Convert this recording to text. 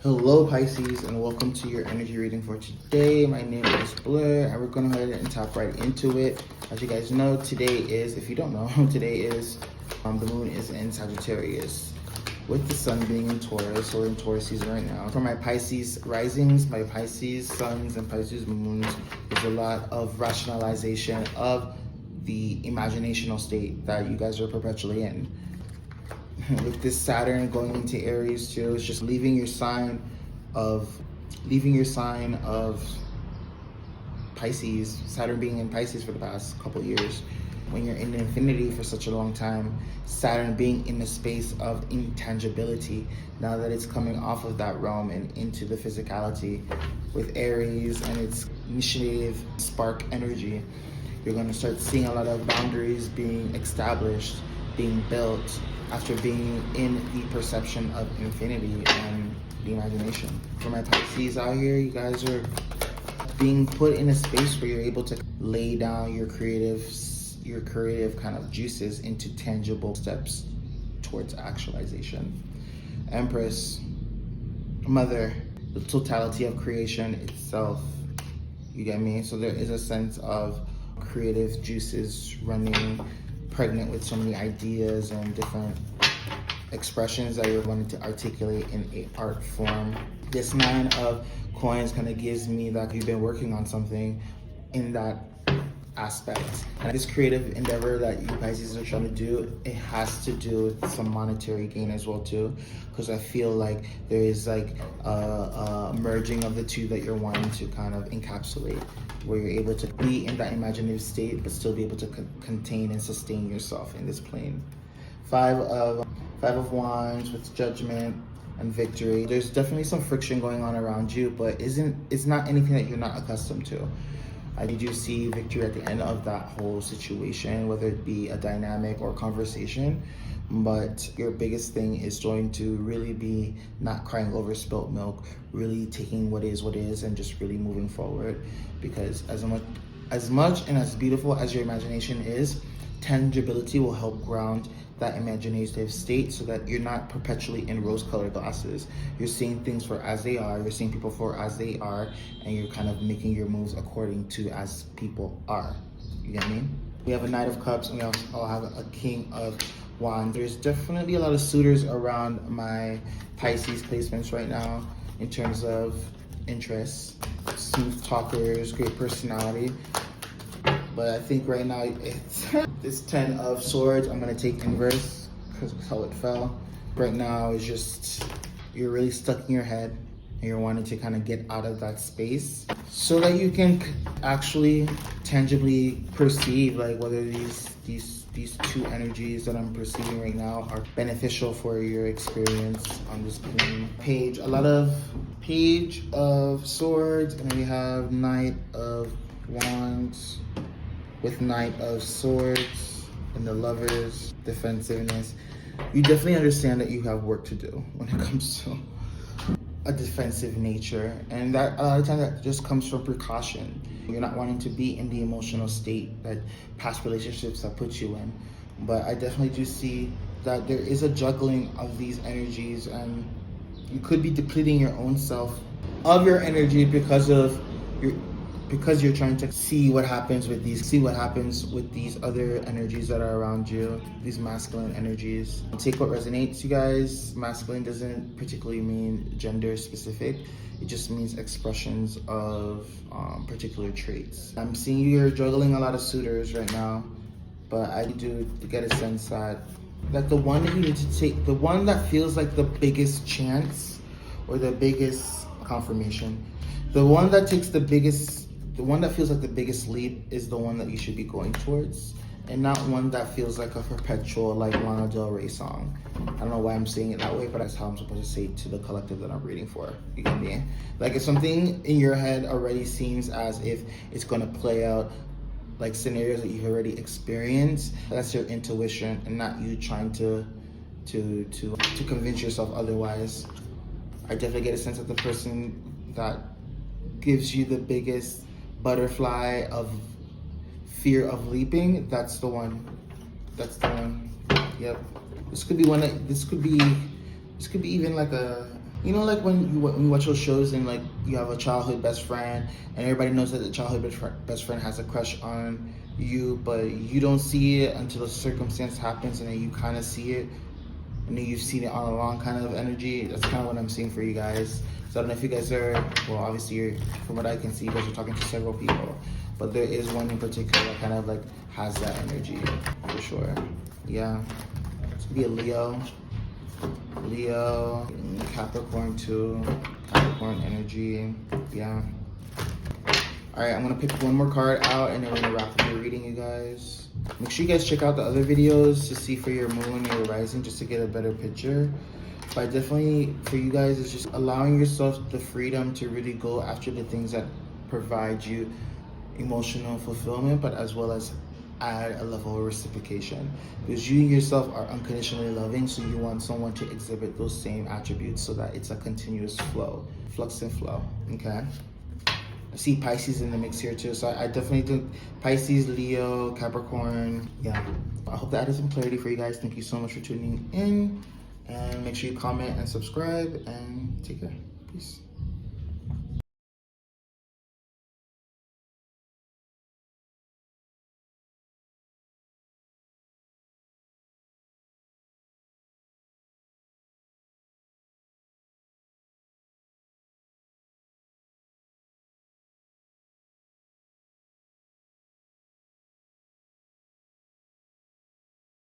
Hello Pisces, and welcome to your energy reading for today. My name is Blur and we're going to go ahead and tap right into it. As you guys know, today is, if you don't know, today is the moon is in Sagittarius with the sun being in Taurus. So we're in Taurus season right now. For my Pisces risings, my Pisces suns and Pisces moons, there's a lot of rationalization of the imaginational state that you guys are perpetually in. With this Saturn going into Aries too, it's just leaving your sign of Pisces. Saturn being in Pisces for the past couple years. When you're in infinity for such a long time, Saturn being in the space of intangibility, now that it's coming off of that realm and into the physicality with Aries and its initiative spark energy, you're going to start seeing a lot of boundaries being established, being built after being in the perception of infinity and the imagination. For my Pisces out here, you guys are being put in a space where you're able to lay down your creative kind of juices into tangible steps towards actualization. Empress, Mother, the totality of creation itself. You get me? So there is a sense of creative juices running, pregnant with so many ideas and different expressions that you're wanting to articulate in an art form. This Nine of Coins kind of gives me that you've been working on something in that aspect. And this creative endeavor that you Pisces are trying to do, it has to do with some monetary gain as well too, because I feel like there is like a merging of the two that you're wanting to kind of encapsulate, where you're able to be in that imaginative state but still be able to contain and sustain yourself in this plane. Five of Wands with Judgment and Victory. There's definitely some friction going on around you, but it's not anything that you're not accustomed to. I do see victory at the end of that whole situation, whether it be a dynamic or conversation. But your biggest thing is going to really be not crying over spilt milk, really taking what is and just really moving forward. Because as much and as beautiful as your imagination is, tangibility will help ground that imaginative state so that you're not perpetually in rose-colored glasses. You're seeing things for as they are, you're seeing people for as they are, and you're kind of making your moves according to as people are. You get me? We have a Knight of Cups and we also have a King of Wands. There's definitely a lot of suitors around my Pisces placements right now in terms of interests, smooth talkers, great personality. But I think right now it's this 10 of Swords. I'm going to take inverse because that's how it fell. Right now it's just you're really stuck in your head and you're wanting to kind of get out of that space so that you can actually tangibly perceive like whether these two energies that I'm perceiving right now are beneficial for your experience on this page. A lot of Page of Swords, and then we have Knight of Wands with Knight of Swords and the Lovers, defensiveness. You definitely understand that you have work to do when it comes to a defensive nature, and that a lot of times that just comes from precaution. You're not wanting to be in the emotional state that past relationships have put you in. But I definitely do see that there is a juggling of these energies, and you could be depleting your own self of your energy because you're trying to see what happens with these other energies that are around you, these masculine energies. Take what resonates, you guys. Masculine doesn't particularly mean gender specific. It just means expressions of particular traits. I'm seeing you're juggling a lot of suitors right now, but I do get a sense that the one that you need to take, the one that feels like the biggest chance or the biggest confirmation, the one that feels like the biggest leap is the one that you should be going towards, and not one that feels like a perpetual like Lana Del Rey song. I don't know why I'm saying it that way, but that's how I'm supposed to say it to the collective that I'm reading for. You get me? Like if something in your head already seems as if it's gonna play out like scenarios that you've already experienced, that's your intuition and not you trying to convince yourself otherwise. I definitely get a sense that the person that gives you the biggest butterfly of fear of leaping, that's the one. Yep. This could be even like You know, like when you watch those shows and like you have a childhood best friend and everybody knows that the childhood best friend has a crush on you, but you don't see it until a circumstance happens and then you kind of see it and then you've seen it all along kind of energy. That's kind of what I'm seeing for you guys. So I don't know if you guys are, well, obviously from what I can see, you guys are talking to several people, but there is one in particular that kind of like has that energy for sure. Yeah, it's gonna be a Leo, Capricorn too, Capricorn energy, yeah. All right, I'm gonna pick one more card out and then we're gonna wrap up the reading, you guys. Make sure you guys check out the other videos to see for your moon and your rising just to get a better picture. But definitely for you guys, it's just allowing yourself the freedom to really go after the things that provide you emotional fulfillment, but as well as add a level of reciprocation, because you yourself are unconditionally loving, so you want someone to exhibit those same attributes so that it's a continuous flow, flux and flow. Okay, I see Pisces in the mix here too, so I definitely think Pisces, Leo, Capricorn. Yeah, I hope that added some clarity for you guys. Thank you so much for tuning in, and make sure you comment and subscribe, and take care. Peace.